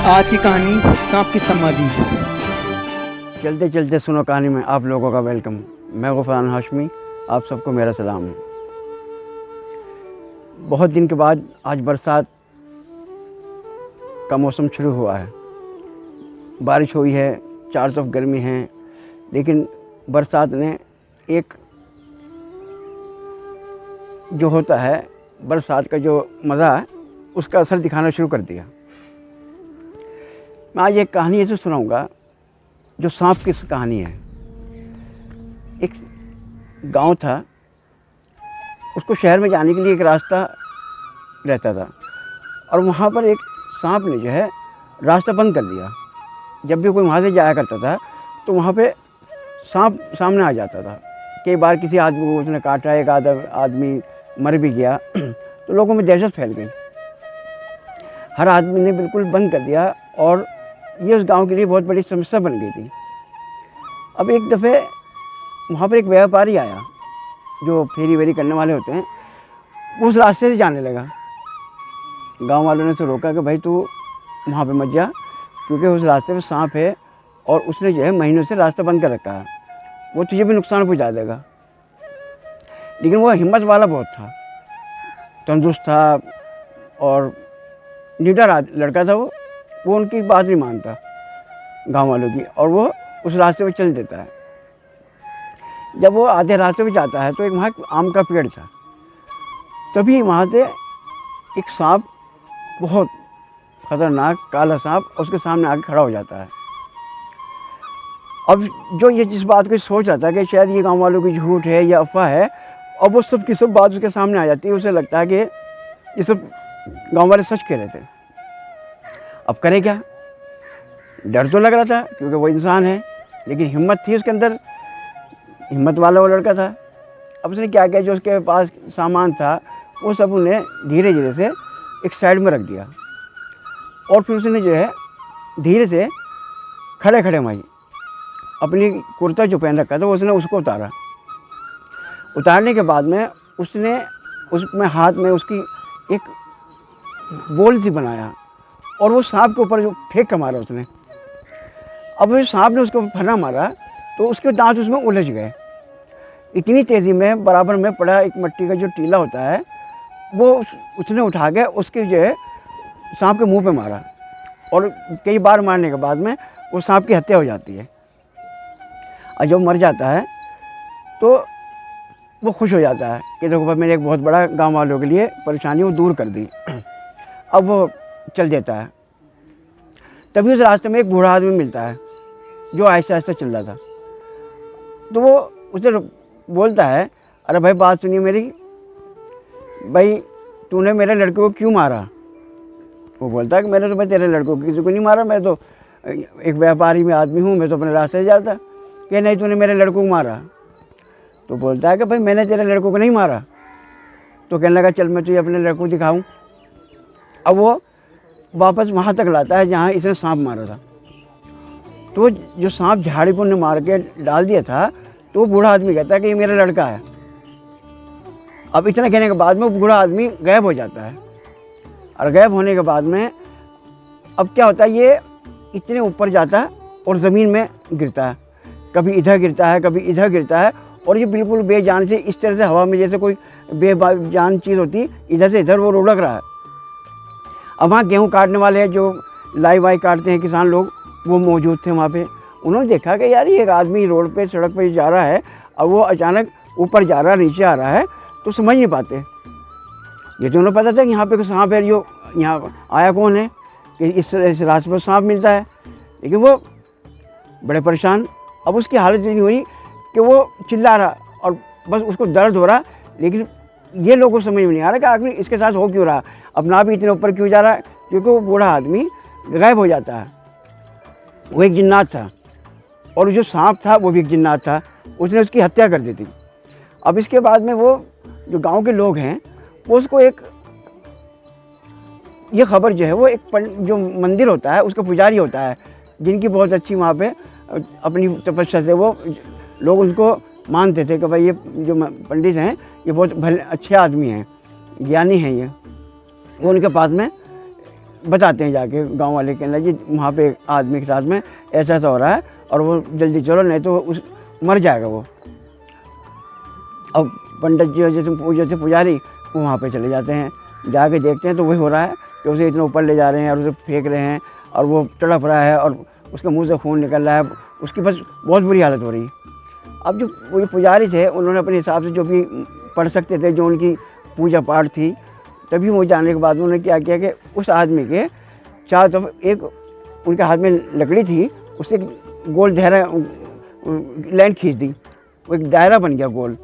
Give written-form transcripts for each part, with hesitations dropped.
आज की कहानी सांप की समाधि। चलते चलते सुनो कहानी में आप लोगों का वेलकम। मैं गुफरान हाशमी, आप सबको मेरा सलाम है। बहुत दिन के बाद आज बरसात का मौसम शुरू हुआ है। बारिश हुई है, चारों तरफ गर्मी है, लेकिन बरसात ने एक जो होता है बरसात का जो मज़ा है उसका असर दिखाना शुरू कर दिया। मैं आज एक कहानी ऐसे सुनाऊंगा जो सांप की कहानी है। एक गांव था, उसको शहर में जाने के लिए एक रास्ता रहता था और वहाँ पर एक सांप ने जो है रास्ता बंद कर दिया। जब भी कोई वहाँ से जाया करता था तो वहाँ पे सांप सामने आ जाता था। कई बार किसी आदमी को उसने काटा, एक आदमी मर भी गया तो लोगों में दहशत फैल गई। हर आदमी ने बिल्कुल बंद कर दिया और ये उस गांव के लिए बहुत बड़ी समस्या बन गई थी। अब एक दफ़े वहाँ पर एक व्यापारी आया जो फेरी वेरी करने वाले होते हैं, उस रास्ते से जाने लगा। गांव वालों ने उसे रोका कि भाई तू वहाँ पे मत जा, क्योंकि उस रास्ते में सांप है और उसने जो है महीनों से रास्ता बंद कर रखा है, वो तुझे भी नुकसान पहुँचा देगा। लेकिन वो हिम्मत वाला बहुत था, तंदुरुस्त था और निडर लड़का था। वो उनकी बात नहीं मानता गांव वालों की, और वो उस रास्ते पे चल देता है। जब वो आधे रास्ते पे जाता है तो एक वहाँ आम का पेड़ था। तभी वहाँ से एक सांप, बहुत खतरनाक काला सांप, उसके सामने आके खड़ा हो जाता है। अब जो ये जिस बात को सोच रहा था कि शायद ये गांव वालों की झूठ है या अफवाह है, अब वो सब की सब बात उसके सामने आ जाती है। उसे लगता है कि ये सब गांव वाले सच कह रहे थे। अब करे क्या? डर तो लग रहा था क्योंकि वो इंसान है, लेकिन हिम्मत थी उसके अंदर, हिम्मत वाला वो लड़का था। अब उसने क्या किया, जो उसके पास सामान था वो सब उन्हें धीरे धीरे से एक साइड में रख दिया और फिर उसने जो है धीरे से खड़े खड़े मारी अपनी कुर्ता जो पहन रखा था उसने उसको उतारा। उतारने के बाद में उसने उसमें हाथ में उसकी एक बोल सी बनाया और वो सांप के ऊपर जो फेंक के मारा उसने। अब वो सांप ने उसको फना मारा तो उसके दांत उसमें उलझ गए। इतनी तेज़ी में बराबर में पड़ा एक मिट्टी का जो टीला होता है वो उसने उठा के उसके जो है सांप के मुंह पे मारा, और कई बार मारने के बाद में वो सांप की हत्या हो जाती है। और जब मर जाता है तो वो खुश हो जाता है कि देखो भाई मैंने एक बहुत बड़ा गांव वालों के लिए परेशानी वो दूर कर दी। अब वो चल देता है। तभी उस रास्ते में एक बूढ़ा आदमी मिलता है जो आहिस्ता आहिस्ता चल रहा था। तो वो उसे बोलता है, अरे भाई बात सुनिए मेरी, भाई तूने मेरे लड़के को क्यों मारा? वो बोलता है कि मैंने तो भाई तेरे लड़कों को किसी को नहीं मारा, मैं तो एक व्यापारी में आदमी हूँ, मैं तो अपने रास्ते से जाता। कि नहीं तूने मेरे लड़कों को मारा। तो बोलता है कि भाई मैंने तेरे लड़कों को नहीं मारा। तो कहने लगा चल मैं तुझे अपने लड़कों को दिखाऊं। अब वो वापस वहाँ तक लाता है जहाँ इसने सांप मारा था। तो जो सांप झाड़ी पर ने मार के डाल दिया था, तो वो बूढ़ा आदमी कहता है कि ये मेरा लड़का है। अब इतना कहने के बाद में वो बूढ़ा आदमी गायब हो जाता है, और गायब होने के बाद में अब क्या होता है, ये इतने ऊपर जाता है और ज़मीन में गिरता है, कभी इधर गिरता है कभी इधर गिरता है, और ये बिल्कुल बेजान से इस तरह से हवा में जैसे कोई बेजान चीज़ होती, इधर से इधर वो लुढ़क रहा है। अब वहाँ गेहूँ काटने वाले जो लाई वाई काटते हैं किसान लोग, वो मौजूद थे वहाँ पे। उन्होंने देखा कि यार ये एक आदमी रोड पे सड़क पे जा रहा है और वो अचानक ऊपर जा रहा है नीचे आ रहा है, तो समझ नहीं पाते। ये तो उन्हें पता था कि यहाँ पे सांप है, जो यहाँ आया कौन है कि इस रास्ते पर सांप मिलता है, लेकिन वो बड़े परेशान। अब उसकी हालत नहीं हुई कि वो चिल्ला रहा और बस उसको दर्द हो रहा, लेकिन ये लोगों को समझ में नहीं आ रहा कि आखिर इसके साथ हो क्यों रहा, अपना भी इतने ऊपर क्यों जा रहा है, क्योंकि वो बूढ़ा आदमी गायब हो जाता है। वो एक जिन्नात था और जो सांप था वो भी एक जिन्नात था, उसने उसकी हत्या कर दी थी। अब इसके बाद में वो जो गांव के लोग हैं वो उसको एक ये खबर जो है वो एक जो मंदिर होता है उसका पुजारी होता है, जिनकी बहुत अच्छी वहाँ पे अपनी तपस्या से वो लोग उसको मानते थे कि भाई ये जो पंडित हैं ये बहुत भले अच्छे आदमी हैं, ज्ञानी हैं ये। वो उनके पास में बताते हैं जाके गांव वाले, कहना जी वहाँ पे एक आदमी के साथ में ऐसा ऐसा हो रहा है और वो जल्दी चलो नहीं तो उस मर जाएगा वो। अब पंडित जी जैसे पुजारी वो वहाँ पे चले जाते हैं, जाके देखते हैं तो वही हो रहा है कि उसे इतना ऊपर ले जा रहे हैं और उसे फेंक रहे हैं और वो तड़प रहा है और उसके मुंह से खून निकल रहा है, उसकी बस बहुत बुरी हालत हो रही है। अब जो वो पुजारी थे उन्होंने अपने हिसाब से जो भी पढ़ सकते थे, जो उनकी पूजा पाठ थी, तभी वो जाने के बाद उन्होंने क्या किया कि उस आदमी के चारों तरफ एक उनके हाथ में लकड़ी थी, उससे गोल दायरा लाइन खींच दी, वो एक दायरा बन गया गोल,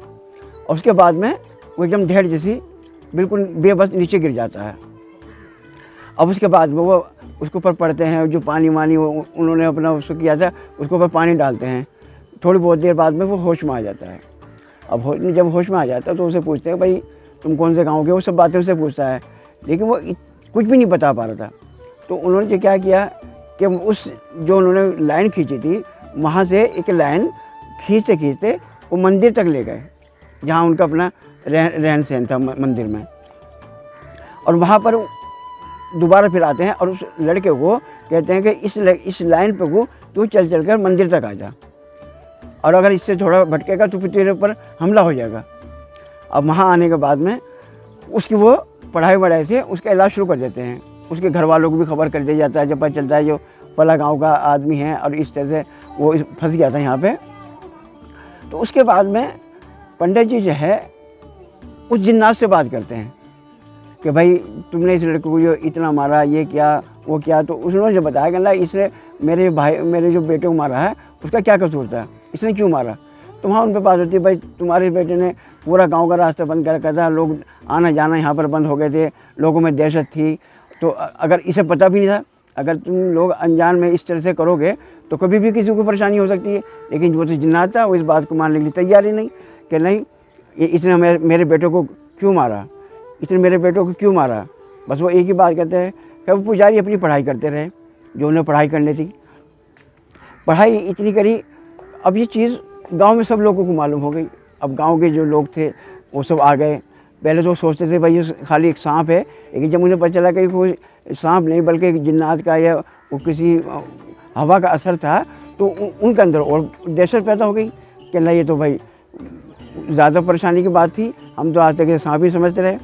और उसके बाद में वो एकदम ढेर जैसी बिल्कुल बेबस नीचे गिर जाता है। अब उसके बाद में वो उसके ऊपर पड़ते हैं, जो पानी वानी वो उन्होंने अपना उसको किया था उसके ऊपर पानी डालते हैं, थोड़ी बहुत देर बाद में वो होश में आ जाता है। अब जब होश में आ जाता है तो उसे पूछते हैं भाई तुम कौन से गाँव के, वो सब बातें उससे पूछता है, लेकिन वो कुछ भी नहीं बता पा रहा था। तो उन्होंने क्या किया कि उस जो उन्होंने लाइन खींची थी वहाँ से एक लाइन खींचते खींचते वो मंदिर तक ले गए, जहाँ उनका अपना रहन सहन था मंदिर में। और वहाँ पर दोबारा फिर आते हैं और उस लड़के को कहते हैं कि इस लाइन पे को तू चल चल कर मंदिर तक आ जा, और अगर इससे थोड़ा भटकेगा तो फिर तेरे ऊपर हमला हो जाएगा। अब वहाँ आने के बाद में उसकी वो पढ़ाई से उसका इलाज शुरू कर देते हैं, उसके घर वालों को भी खबर कर दिया जाता है, जब पता चलता है जो फला गाँव का आदमी है और इस तरह से वो फंस गया था यहाँ पे। तो उसके बाद में पंडित जी जो है उस जिन्नात से बात करते हैं कि भाई तुमने इस लड़के को जो इतना मारा, ये क्या वो क्या। तो उन्होंने जो बताया कि इसने मेरे जो बेटे को मारा है उसका क्या कसूर था, इसने क्यों मारा। तो वहाँ उन पर बात होती है भाई तुम्हारे बेटे ने पूरा गांव का रास्ता बंद कर रखा था, लोग आना जाना यहाँ पर बंद हो गए थे, लोगों में दहशत थी। तो अगर इसे पता भी नहीं था, अगर तुम लोग अनजान में इस तरह से करोगे तो कभी भी किसी को परेशानी हो सकती है। लेकिन जो तो जिन्नात था वो इस बात को मानने के लिए तैयार ही नहीं कि नहीं इसने मेरे बेटे को क्यों मारा, इसने मेरे बेटों को क्यों मारा। बस वो एक ही बात कहते हैं कि वो पुजारी अपनी पढ़ाई करते रहे, जो उन्हें पढ़ाई करनी थी, पढ़ाई इतनी करी। अब ये चीज़ गांव में सब लोगों को मालूम हो गई। अब गांव के जो लोग थे वो सब आ गए। पहले तो सोचते थे भाई ये खाली एक सांप है, लेकिन जब उन्हें पता चला कि कोई सांप नहीं बल्कि एक जिन्नात का या वो किसी हवा का असर था, तो उनके अंदर और दहशत पैदा हो गई कि नहीं ये तो भाई ज़्यादा परेशानी की बात थी, हम तो आज तक ये सांप ही समझते रहे।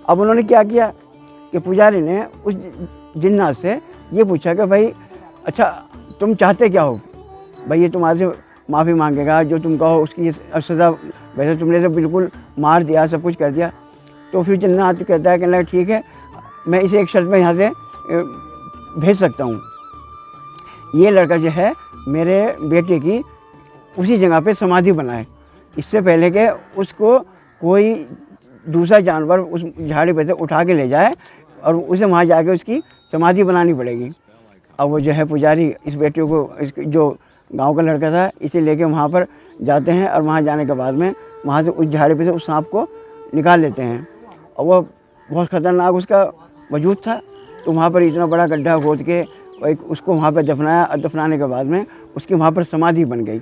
अब उन्होंने क्या किया कि पुजारी ने उस जिन्नात से ये पूछा कि भाई अच्छा तुम चाहते क्या हो, भाई ये तुम्हारे से माफ़ी मांगेगा, जो तुम कहो उसकी सज़ा, वैसे तुमने तो बिल्कुल मार दिया, सब कुछ कर दिया। तो फिर जिन्नात कहता है कि ठीक है मैं इसे एक शर्त में यहाँ से भेज सकता हूँ, ये लड़का जो है मेरे बेटे की उसी जगह पे समाधि बनाए, इससे पहले कि उसको कोई दूसरा जानवर उस झाड़ी पे से उठा के ले जाए और उसे वहाँ जाके उसकी समाधि बनानी पड़ेगी। अब वो जो है पुजारी इस बेटे को, जो गांव का लड़का था, इसे लेके वहाँ पर जाते हैं और वहाँ जाने के बाद में वहाँ से उस झाड़ी पे से उस सांप को निकाल लेते हैं। और वो बहुत ख़तरनाक उसका वजूद था, तो वहाँ पर इतना बड़ा गड्ढा खोद के उसको वहाँ पर दफनाया, और दफनाने के बाद में उसकी वहाँ पर समाधि बन गई।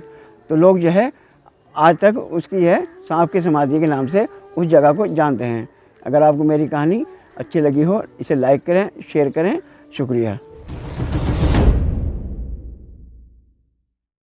तो लोग जो है आज तक उसकी है सांप की समाधि के नाम से उस जगह को जानते हैं। अगर आपको मेरी कहानी अच्छी लगी हो इसे लाइक करें, शेयर करें। शुक्रिया।